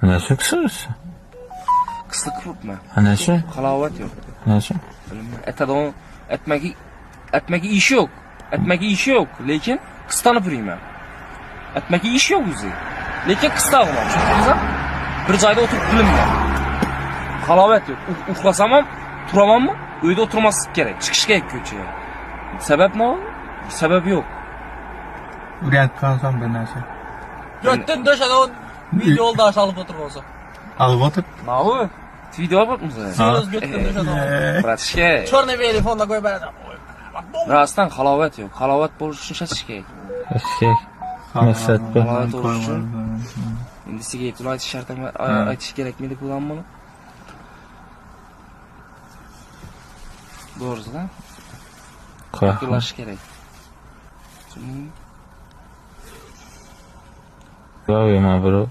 Ana shu kısırız. Qisliq qilibman. Ana shu. Halovat yo'q. Ana shu. Aytadigan aytmagi ishi yo'q. Aytmagi ishi yo'q, lekin qistanib yuribman. Aytmagi ish yo'q o'zi. Lekin qistaman. Tushundingizmi? Bir joyda o'tirib bilimman. Halovat yo'q. Uxlasam ham turamanmi? Uyda o'tirmaslik kerak. Chiqish kerak ko'chaga. Sabab nima? Sabab yo'q. Uryapti qolsam bir narsa. Götdün döşede o video oldu aşağılıp oturup olsa. Alıp otur. Ne bu? Video yapmamız lazım. Söz götdün döşede o. Bratishka. Çorne bir telefonla koy bana. Rastdan halovat yo'q. Halovat bo'lish uchun ishlatish kerak. Kerak. Masat bu. Halovat bo'lish uchun endi sizga aytib aytish shartmi? Aytish kerakmidi bulan buni? Doğrusu-da. Qilarish kerak. Voy, ma bro.